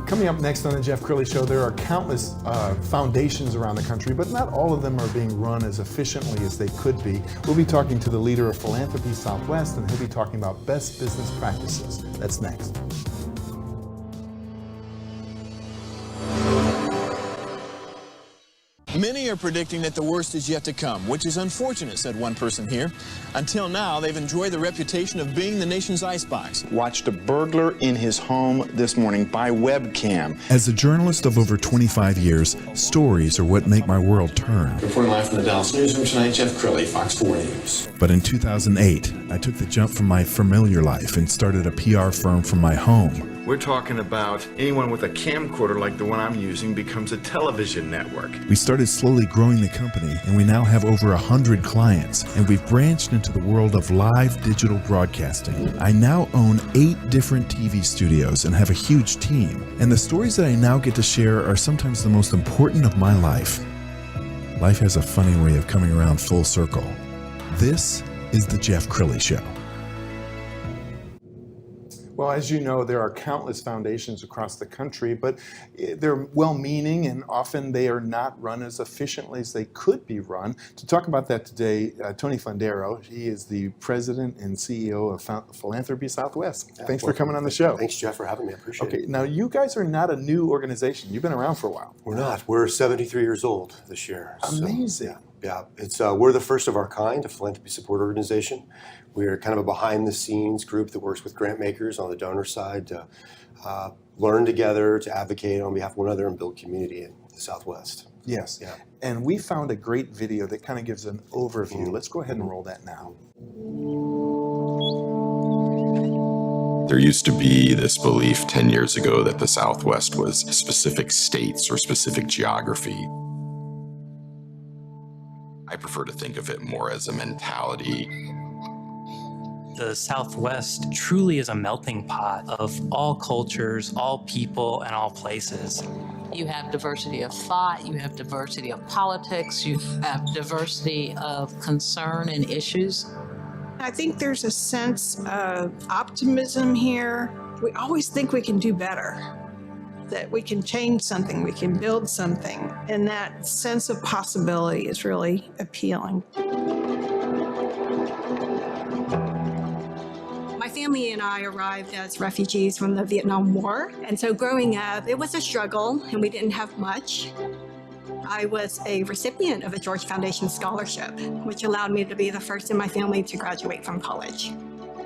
Coming up next on the Jeff Crilley Show, there are countless foundations around the country, but not all of them are being run as efficiently as they could be. We'll be talking to the leader of Philanthropy Southwest, and he'll be talking about best business practices. That's next. Many are predicting that the worst is yet to come, which is unfortunate, said one person here. Until now, they've enjoyed the reputation of being the nation's icebox. Watched a burglar in his home this morning by webcam. As a journalist of over 25 years, stories are what make my world turn. Reporting live from the Dallas newsroom tonight, Jeff Crilley, Fox 4 News. But in 2008, I took the jump from my familiar life and started a PR firm from my home. We're talking about anyone with a camcorder like the one I'm using becomes a television network. We started slowly growing the company, and we now have over 100 clients, and we've branched into the world of live digital broadcasting. I now own 8 different TV studios and have a huge team, and the stories that I now get to share are sometimes the most important of my life. Life has a funny way of coming around full circle. This is the Jeff Crilley Show. Well, as you know, there are countless foundations across the country, but they're well-meaning and often they are not run as efficiently as they could be run. To talk about that today, Tony Fundaro, he is the president and CEO of Philanthropy Southwest. Thanks for coming on the show. Thanks, Jeff, for having me. I appreciate it. Okay, now you guys are not a new organization. You've been around for a while. We're not. We're 73 years old this year. Amazing. So, yeah, it's we're the first of our kind, a philanthropy support organization. We are kind of a behind-the-scenes group that works with grant makers on the donor side to learn together, to advocate on behalf of one another, and build community in the Southwest. Yes. Yeah. And we found a great video that kind of gives an overview. Let's go ahead and roll that now. There used to be this belief 10 years ago that the Southwest was specific states or specific geography. I prefer to think of it more as a mentality. The Southwest truly is a melting pot of all cultures, all people, and all places. You have diversity of thought, you have diversity of politics, you have diversity of concern and issues. I think there's a sense of optimism here. We always think we can do better, that we can change something, we can build something, and that sense of possibility is really appealing. My family and I arrived as refugees from the Vietnam War, and so growing up, it was a struggle, and we didn't have much. I was a recipient of a George Foundation scholarship, which allowed me to be the first in my family to graduate from college.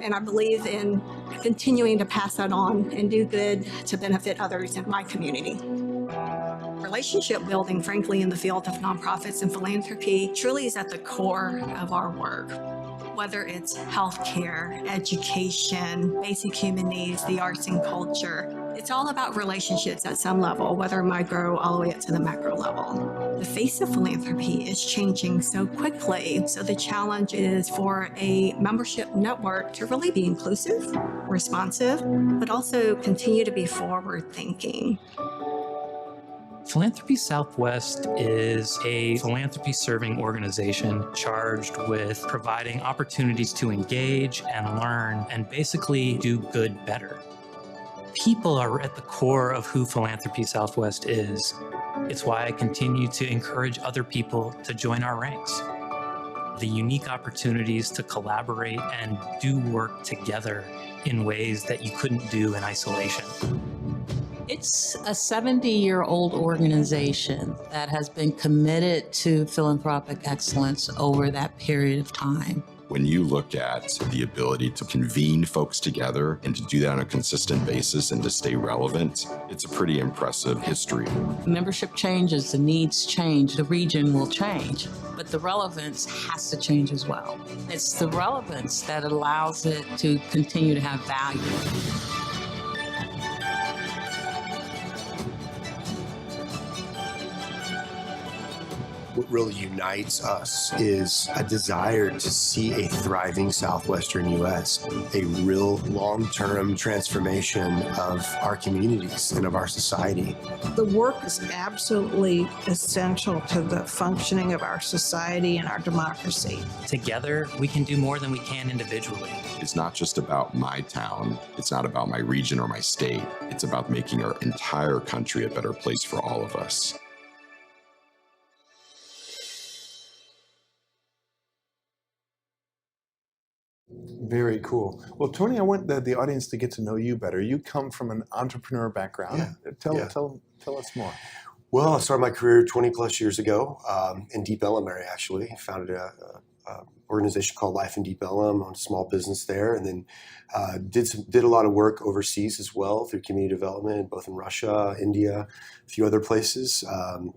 And I believe in continuing to pass that on and do good to benefit others in my community. Relationship building, frankly, in the field of nonprofits and philanthropy truly is at the core of our work. Whether it's healthcare, education, basic human needs, the arts and culture, it's all about relationships at some level, whether micro all the way up to the macro level. The face of philanthropy is changing so quickly, so the challenge is for a membership network to really be inclusive, responsive, but also continue to be forward-thinking. Philanthropy Southwest is a philanthropy-serving organization charged with providing opportunities to engage and learn and basically do good better. People are at the core of who Philanthropy Southwest is. It's why I continue to encourage other people to join our ranks. The unique opportunities to collaborate and do work together in ways that you couldn't do in isolation. It's a 70-year-old organization that has been committed to philanthropic excellence over that period of time. When you look at the ability to convene folks together and to do that on a consistent basis and to stay relevant, it's a pretty impressive history. Membership changes, the needs change, the region will change, but the relevance has to change as well. It's the relevance that allows it to continue to have value. what really unites us is a desire to see a thriving southwestern U.S., a real long-term transformation of our communities and of our society. The work is absolutely essential to the functioning of our society and our democracy. Together, we can do more than we can individually. It's not just about my town. It's not about my region or my state. It's about making our entire country a better place for all of us. Very cool. Well, Tony, I want the audience to get to know you better. You come from an entrepreneur background. Tell us more. Well, I started my career 20 plus years ago in Deep Ellum area, actually. Founded a organization called Life in Deep Ellum, owned a small business there, and then did a lot of work overseas as well through community development, both in Russia, India, a few other places,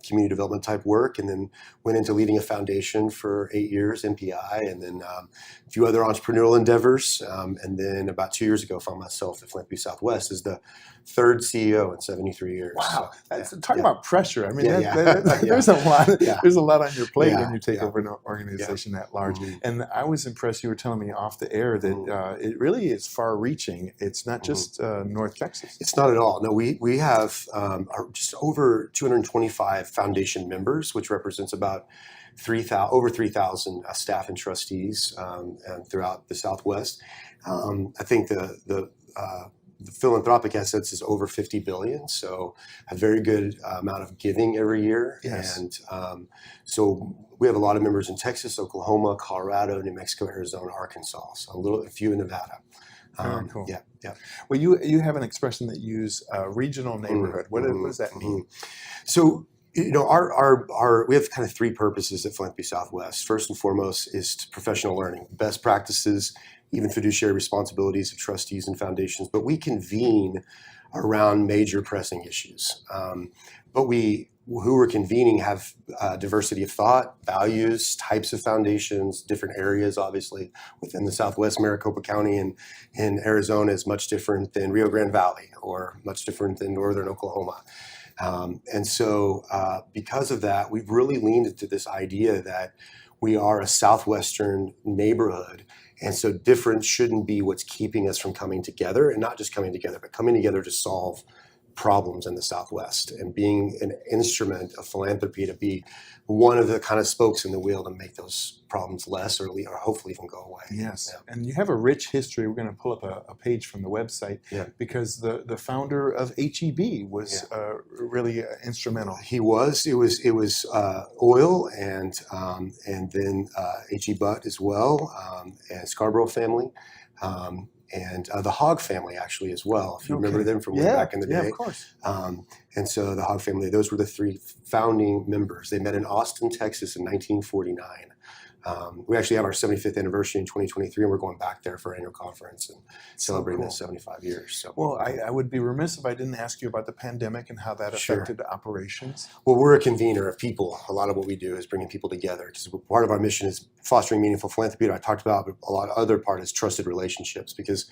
community development type work, and then went into leading a foundation for 8 years, MPI, and then a few other entrepreneurial endeavors. And then about 2 years ago, found myself at Philanthropy Southwest as the third CEO in 73 years. Wow. So, Talk about pressure. I mean, Yeah, there's a lot. There's a lot on your plate Yeah, when you take yeah. over an organization that large. Mhm. And I was impressed. You were telling me off the air that it really is far-reaching. It's not just North Texas. It's not at all. No, we have just over 225 foundation members, which represents about over 3,000 staff and trustees and throughout the Southwest. I think the philanthropic assets is over 50 billion, so a very good amount of giving every year. Yes. And so we have a lot of members in Texas, Oklahoma, Colorado, New Mexico, Arizona, Arkansas, so a few in Nevada. Very cool. Yeah. Well, you have an expression that you use regional neighborhood. What does that mean? So, you know, we have kind of three purposes at Philanthropy Southwest. First and foremost is professional learning, best practices, even fiduciary responsibilities of trustees and foundations. But we convene around major pressing issues. But who we're convening have diversity of thought, values, types of foundations, different areas, obviously, within the Southwest. Maricopa County in Arizona is much different than Rio Grande Valley or much different than northern Oklahoma. And so because of that, we've really leaned into this idea that we are a Southwestern neighborhood. And so difference shouldn't be what's keeping us from coming together, and not just coming together, but coming together to solve problems in the Southwest and being an instrument of philanthropy to be one of the kind of spokes in the wheel to make those problems less or hopefully even go away. Yes. Yeah. And you have a rich history. We're going to pull up a page from the website because the founder of HEB was really instrumental. He was. It was oil and then H.E. Butt as well, and Scarborough family. And the Hogg family, actually, as well, if you remember them from way back in the day. Yeah, of course. And so the Hogg family, those were the three founding members. They met in Austin, Texas in 1949. We actually have our 75th anniversary in 2023, and we're going back there for our annual conference and celebrating those 75 years. So, well, I would be remiss if I didn't ask you about the pandemic and how that affected operations. Well, we're a convener of people. A lot of what we do is bringing people together. Because part of our mission is fostering meaningful philanthropy, that I talked about, but a lot of other part is trusted relationships, because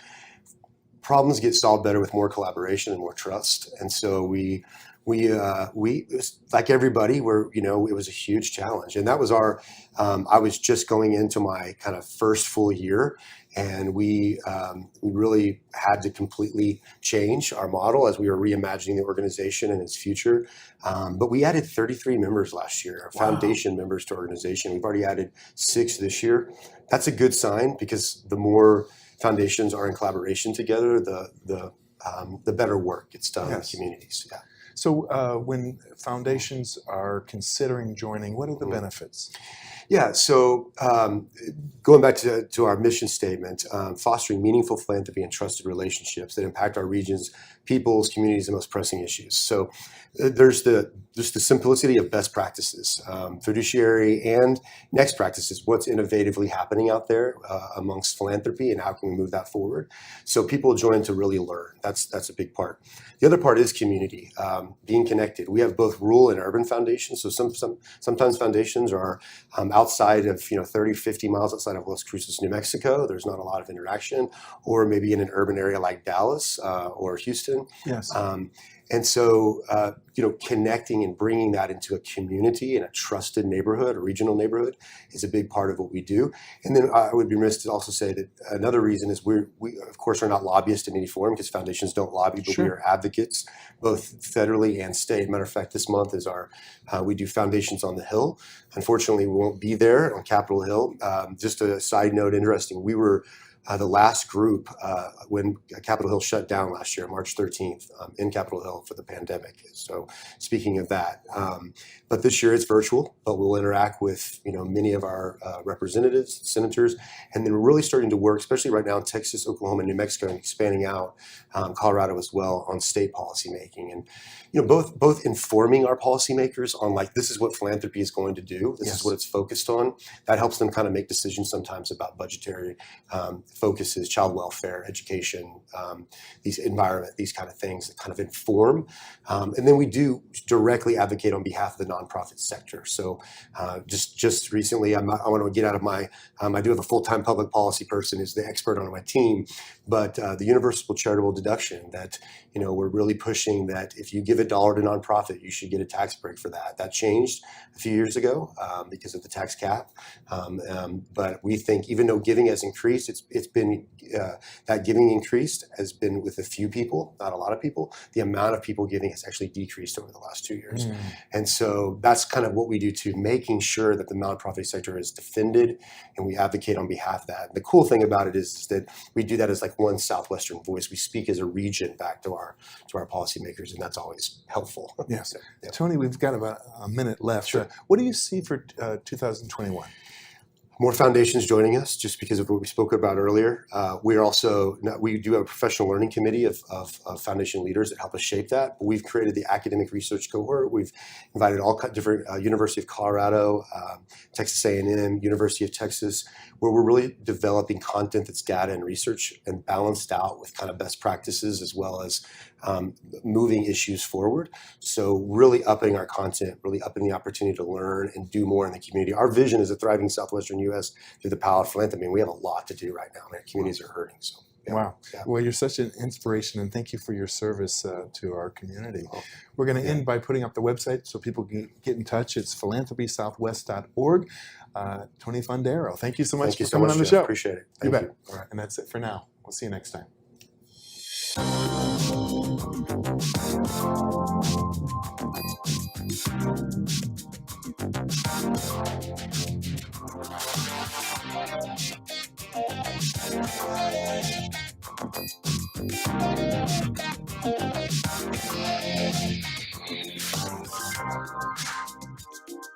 problems get solved better with more collaboration and more trust. And so we like everybody, it was a huge challenge. And that was I was just going into my kind of first full year, and we really had to completely change our model as we were reimagining the organization and its future. But we added 33 members last year, foundation members to our organization. We've already added 6 this year. That's a good sign, because the more foundations are in collaboration together, the better work gets done in communities. Yeah. So when foundations are considering joining, what are the benefits? Yeah, so going back to our mission statement, fostering meaningful philanthropy and trusted relationships that impact our region's people's, communities, and most pressing issues. So there's the simplicity of best practices, fiduciary and next practices, what's innovatively happening out there amongst philanthropy, and how can we move that forward. So people join to really learn. That's a big part. The other part is community, being connected. We have both rural and urban foundations. So sometimes foundations are outside of 30, 50 miles outside of Las Cruces, New Mexico. There's not a lot of interaction, or maybe in an urban area like Dallas or Houston. Yes. And so, connecting and bringing that into a community and a trusted neighborhood, a regional neighborhood, is a big part of what we do. And then I would be remiss to also say that another reason is we of course are not lobbyists in any form, because foundations don't lobby, but we are advocates, both federally and state. Matter of fact, this month is we do Foundations on the Hill. Unfortunately, we won't be there on Capitol Hill. Just a side note, interesting, we were the last group when Capitol Hill shut down last year, March 13th, in Capitol Hill for the pandemic. So speaking of that, but this year it's virtual, but we'll interact with many of our representatives, senators, and then we're really starting to work, especially right now in Texas, Oklahoma, New Mexico, and expanding out Colorado as well on state policymaking, and both informing our policymakers on this is what philanthropy is going to do, this is what it's focused on. That helps them kind of make decisions sometimes about budgetary focuses, child welfare, education, these environment, these kind of things that kind of inform. And then we do directly advocate on behalf of the nonprofit sector. So just recently, I want to get out of my, I do have a full-time public policy person who's the expert on my team, but the universal charitable deduction that, we're really pushing that if you give $1 to nonprofit, you should get a tax break for that. That changed a few years ago because of the tax cap. But we think even though giving has increased, it's been that giving increased has been with a few people, not a lot of people. The amount of people giving has actually decreased over the last 2 years. And so that's kind of what we do too, making sure that the nonprofit sector is defended, and we advocate on behalf of that. And the cool thing about it is that we do that as one Southwestern voice. We speak as a region back to our policymakers, and that's always helpful. Yes. So, yeah. Tony, we've got about a minute left. Sure. What do you see for 2021? More foundations joining us, just because of what we spoke about earlier. We do have a professional learning committee of foundation leaders that help us shape that. But we've created the academic research cohort. We've invited all different University of Colorado, Texas A&M, University of Texas, where we're really developing content that's data and research and balanced out with kind of best practices, as well as moving issues forward. So really upping our content, really upping the opportunity to learn and do more in the community. Our vision is a thriving Southwestern U.S. through the power of philanthropy. We have a lot to do right now. Our communities are hurting. So, yeah. Wow. Yeah. Well, you're such an inspiration, and thank you for your service to our community. We're going to end by putting up the website so people can get in touch. It's philanthropysouthwest.org. Tony Fundaro, thank you so much for coming on the show. Appreciate it. You Thank bet. you. All right. And that's it for now. We'll see you next time.